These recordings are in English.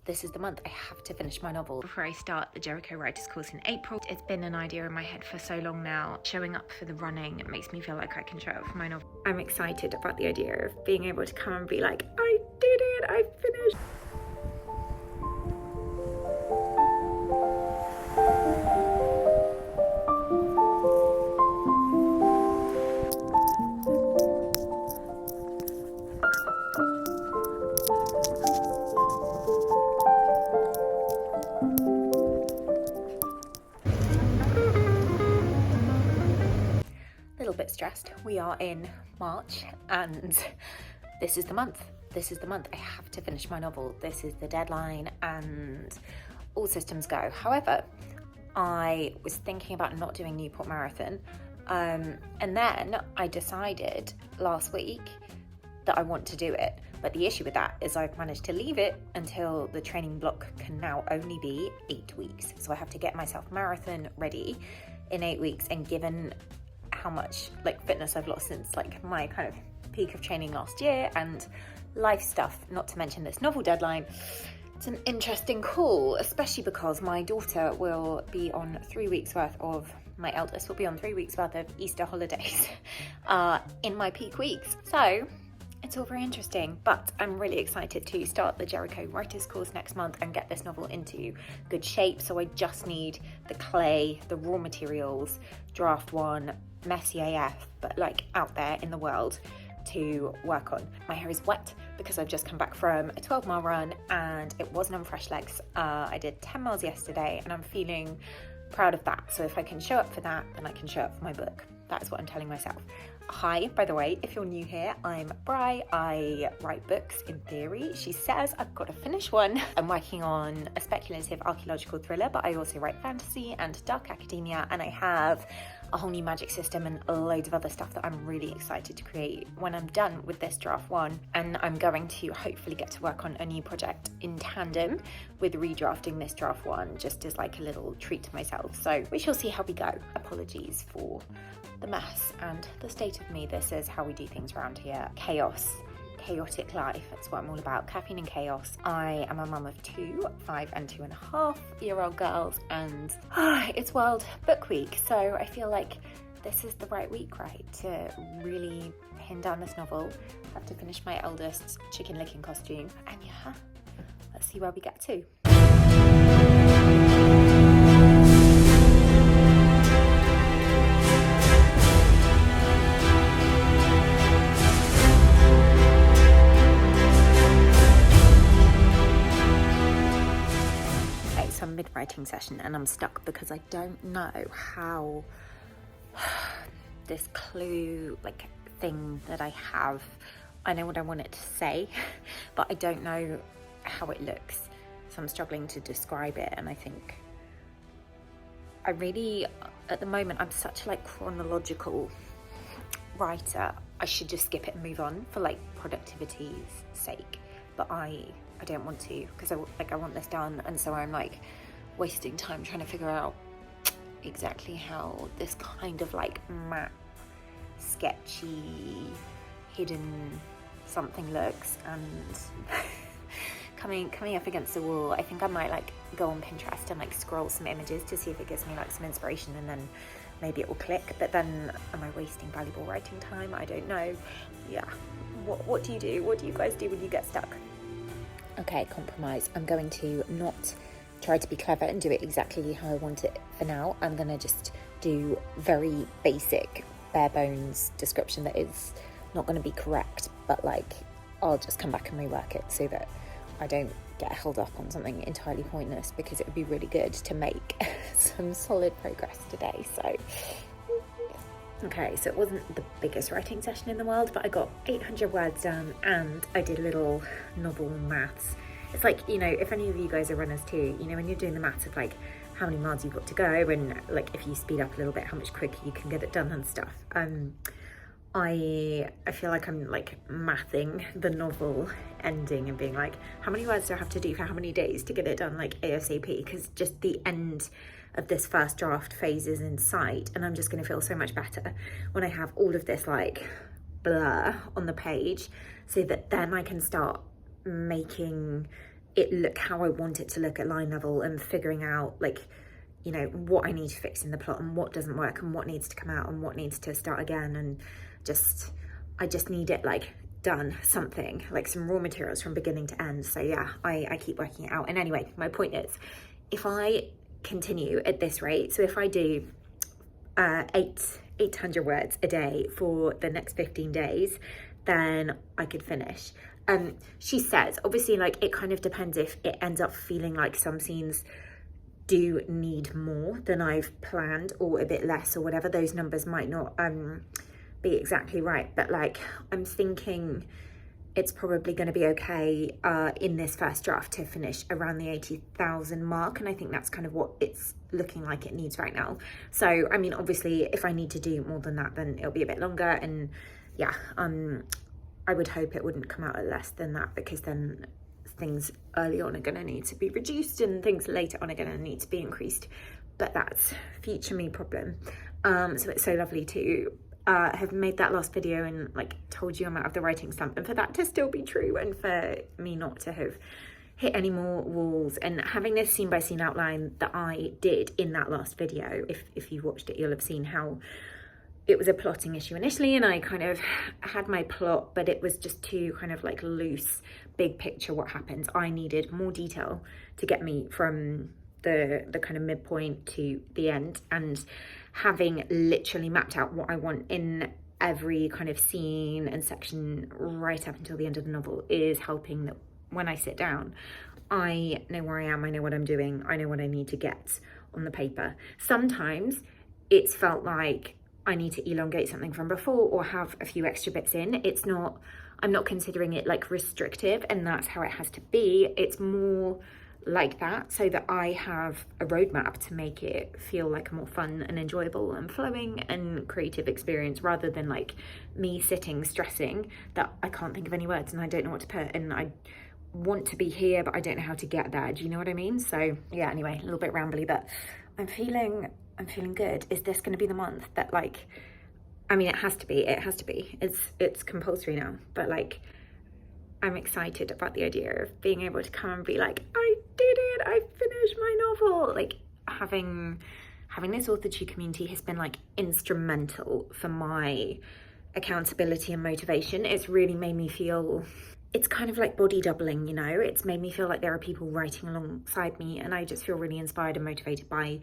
this is the month. I have to finish my novel before I start the Jericho Writers course in April. It's been an idea in my head for so long now. Showing up for the running, it makes me feel like I can show up for my novel. I'm excited about the idea of being able to come and be like, I did it, I finished. Bit stressed. We are in March and this is the month. I have to finish my novel. This is the deadline and all systems go. However, I was thinking about not doing Newport Marathon and then I decided last week that I want to do it. But the issue with that is I've managed to leave it until the training block can now only be 8 weeks. So I have to get myself marathon ready in 8 weeks, and given how much fitness I've lost since my kind of peak of training last year and life stuff, not to mention this novel deadline, it's an interesting call, especially because my daughter will be on 3 weeks worth of, my eldest will be on 3 weeks worth of Easter holidays in my peak weeks. So it's all very interesting, but I'm really excited to start the Jericho Writers course next month and get this novel into good shape. So I just need the clay, the raw materials, draft one, messy AF, but out there in the world to work on. My hair is wet because I've just come back from a 12-mile run and it wasn't on fresh legs. I did 10 miles yesterday and I'm feeling proud of that. So if I can show up for that, then I can show up for my book. That's what I'm telling myself. Hi, by the way, if you're new here, I'm Bri. I write books in theory. She says I've got to finish one. I'm working on a speculative archaeological thriller, but I also write fantasy and dark academia, and I have a whole new magic system and loads of other stuff that I'm really excited to create when I'm done with this draft one. And I'm going to hopefully get to work on a new project in tandem with redrafting this draft one, just as a little treat to myself. So we shall see how we go. Apologies for the mess and the state of me. This is how we do things around here. Chaos. Chaotic life, that's what I'm all about. Caffeine and chaos. I am a mum of 2, 5 and 2.5-year-old girls, and it's World Book Week, so I feel like this is the right week, right, to really pin down this novel. I have to finish my eldest's chicken licking costume, and yeah, let's see where we get to. Mid-writing session and I'm stuck because I don't know how this clue thing that I have, I know what I want it to say, but I don't know how it looks, so I'm struggling to describe it. And I think I really, at the moment, I'm such a chronological writer. I should just skip it and move on for productivity's sake, but I don't want to, because I want this done, and so I'm wasting time trying to figure out exactly how this kind of map, sketchy, hidden something looks. And coming up against the wall, I think I might go on Pinterest and scroll some images to see if it gives me some inspiration, and then maybe it will click. But then am I wasting valuable writing time? I don't know. Yeah, what do you do? What do you guys do when you get stuck? Okay, compromise. I'm going to not try to be clever and do it exactly how I want it for now. I'm going to just do very basic, bare bones description that is not going to be correct, but I'll just come back and rework it so that I don't get held up on something entirely pointless, because it would be really good to make some solid progress today. So okay, so it wasn't the biggest writing session in the world, but I got 800 words done and I did a little novel maths. It's if any of you guys are runners too, when you're doing the maths of how many miles you've got to go, and if you speed up a little bit, how much quicker you can get it done and stuff. I feel like I'm mathing the novel ending and being how many words do I have to do for how many days to get it done ASAP, because just the end of this first draft phase is in sight, and I'm just going to feel so much better when I have all of this blur on the page, so that then I can start making it look how I want it to look at line level, and figuring out like, you know, what I need to fix in the plot and what doesn't work and what needs to come out and what needs to start again. And I just need it like done, something like some raw materials from beginning to end. So yeah, I keep working it out. And anyway, my point is, if I continue at this rate, so if I do 800 words a day for the next 15 days, then I could finish. She says, obviously, like, it kind of depends if it ends up feeling like some scenes do need more than I've planned, or a bit less, or whatever. Those numbers might not be exactly right, but like, I'm thinking it's probably going to be okay in this first draft to finish around the 80,000 mark, and I think that's kind of what it's looking like it needs right now. So I mean, obviously if I need to do more than that, then it'll be a bit longer, and yeah, I would hope it wouldn't come out at less than that, because then things early on are going to need to be reduced and things later on are going to need to be increased, but that's future me problem. So it's so lovely to have made that last video and like told you I'm out of the writing slump, and for that to still be true, and for me not to have hit any more walls, and having this scene by scene outline that I did in that last video. If you watched it, you'll have seen how it was a plotting issue initially, and I kind of had my plot, but it was just too kind of like loose, big picture what happens. I needed more detail to get me from the kind of midpoint to the end, and having literally mapped out what I want in every kind of scene and section right up until the end of the novel is helping, that when I sit down, I know where I am, I know what I'm doing, I know what I need to get on the paper. Sometimes it's felt like I need to elongate something from before or have a few extra bits in. I'm not considering it like restrictive and that's how it has to be. It's more like that, so that I have a roadmap to make it feel like a more fun and enjoyable and flowing and creative experience, rather than like me sitting stressing that I can't think of any words and I don't know what to put, and I want to be here but I don't know how to get there. Do you know what I mean? So yeah, anyway, a little bit rambly, but I'm feeling good. Is this going to be the month that, like, I mean, it has to be, it's compulsory now, but like, I'm excited about the idea of being able to come and be like, I did it, I finished my novel. Like, having this authorship community has been like instrumental for my accountability and motivation. It's really made me feel, it's kind of like body doubling, you know? It's made me feel like there are people writing alongside me, and I just feel really inspired and motivated by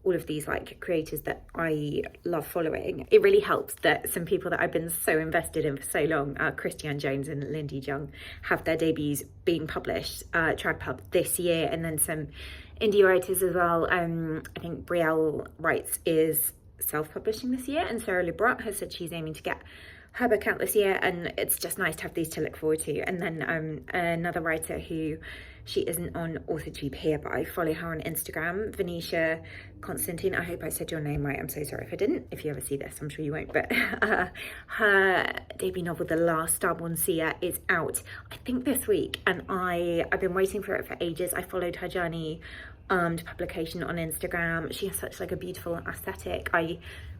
all of these like creators that I love following. It really helps that some people that I've been so invested in for so long, Christiane Jones and Lindy Jung, have their debuts being published, Tradpub this year, and then some indie writers as well. I think Brielle Writes is self-publishing this year, and Sarah Lebrat has said she's aiming to get her book out this year, and it's just nice to have these to look forward to. And then another writer who, she isn't on AuthorTube here, but I follow her on Instagram, Venetia Constantine. I hope I said your name right. I'm so sorry if I didn't. If you ever see this, I'm sure you won't. But her debut novel, The Last Starborn Seer, is out, I think, this week. And I've been waiting for it for ages. I followed her journey to publication on Instagram. She has such like a beautiful aesthetic.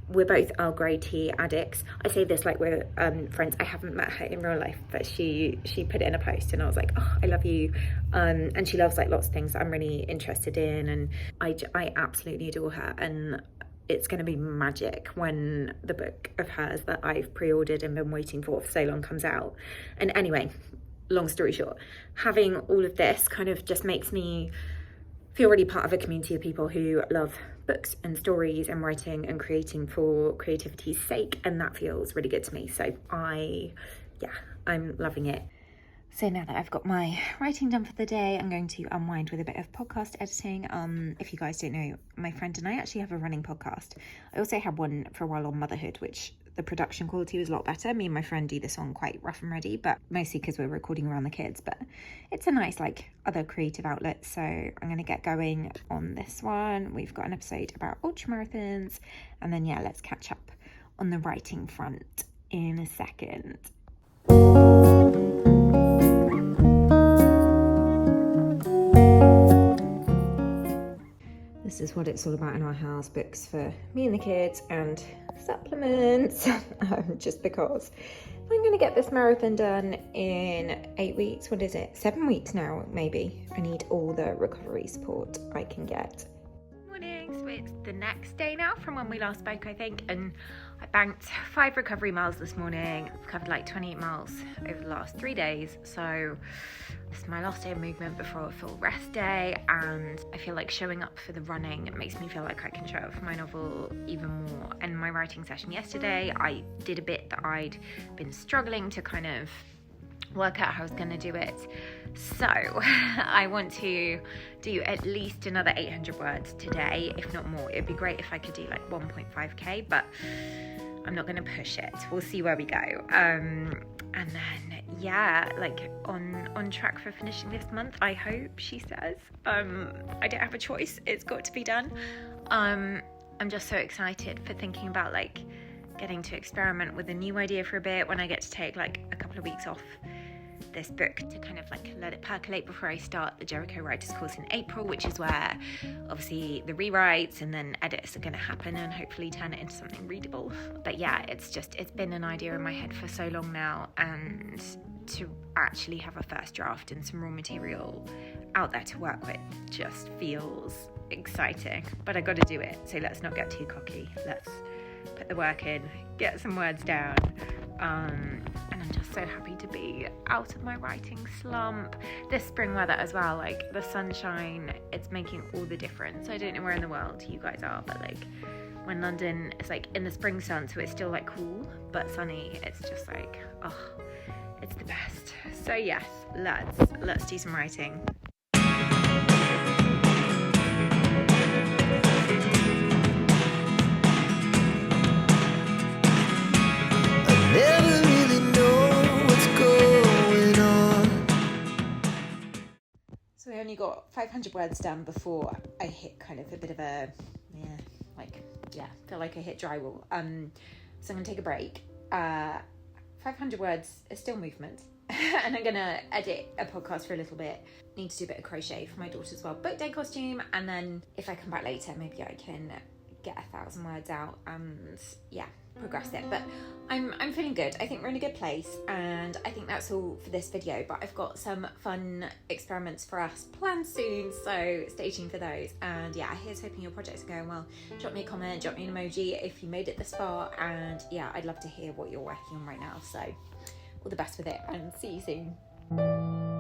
We're both Earl Grey tea addicts. I say this like we're friends. I haven't met her in real life, but she put it in a post, and I was like, oh, I love you. And she loves like lots of things that I'm really interested in, and I absolutely adore her. And it's going to be magic when the book of hers that I've pre-ordered and been waiting for so long comes out. And anyway, long story short, having all of this kind of just makes me feel really part of a community of people who love books and stories and writing and creating for creativity's sake, and that feels really good to me. So I'm loving it. So now that I've got my writing done for the day, I'm going to unwind with a bit of podcast editing. If you guys don't know, my friend and I actually have a running podcast. I also had one for a while on motherhood, which the production quality was a lot better. Me and my friend do this on quite rough and ready, but mostly because we're recording around the kids. But it's a nice like other creative outlet. So I'm going to get going on this one. We've got an episode about ultramarathons, and then yeah, let's catch up on the writing front in a second. This is what it's all about in our house: books for me and the kids and supplements, just because I'm gonna get this marathon done in 8 weeks. What is it? 7 weeks now, maybe. I need all the recovery support I can get. Morning, so it's the next day now from when we last spoke, I think, and I banked 5 recovery miles this morning. I've covered like 28 miles over the last 3 days, so this is my last day of movement before a full rest day, and I feel like showing up for the running, it makes me feel like I can show up for my novel even more. And my writing session yesterday, I did a bit that I'd been struggling to kind of work out how I was going to do it. So I want to do at least another 800 words today, if not more. It'd be great if I could do like 1.5k, but I'm not going to push it. We'll see where we go. And then, yeah, like on track for finishing this month, I hope, she says. I don't have a choice. It's got to be done. I'm just so excited for thinking about like getting to experiment with a new idea for a bit when I get to take like a couple of weeks off this book to kind of like let it percolate before I start the Jericho Writers course in April, which is where obviously the rewrites and then edits are going to happen and hopefully turn it into something readable. But yeah, it's been an idea in my head for so long now, and to actually have a first draft and some raw material out there to work with just feels exciting. But I got to do it, so let's not get too cocky. Let's put the work in, get some words down, and I'm just so happy to be out of my writing slump. This spring weather as well, like the sunshine, it's making all the difference. I don't know where in the world you guys are, but like when London is like in the spring sun, so it's still like cool but sunny, it's just like, oh, it's the best. So yes, let's do some writing. Never really know what's going on. So I only got 500 words done before I hit kind of a bit of a, feel like I hit drywall. So I'm gonna take a break. 500 words is still movement. And I'm gonna edit a podcast for a little bit. Need to do a bit of crochet for my daughter's book day costume, and then if I come back later, maybe I can get 1,000 words out and progress it. But I'm feeling good. I think we're in a good place, and I think that's all for this video. But I've got some fun experiments for us planned soon, so stay tuned for those. And yeah, here's hoping your projects are going well. Drop me a comment, drop me an emoji if you made it this far, and yeah, I'd love to hear what you're working on right now. So all the best with it, and see you soon.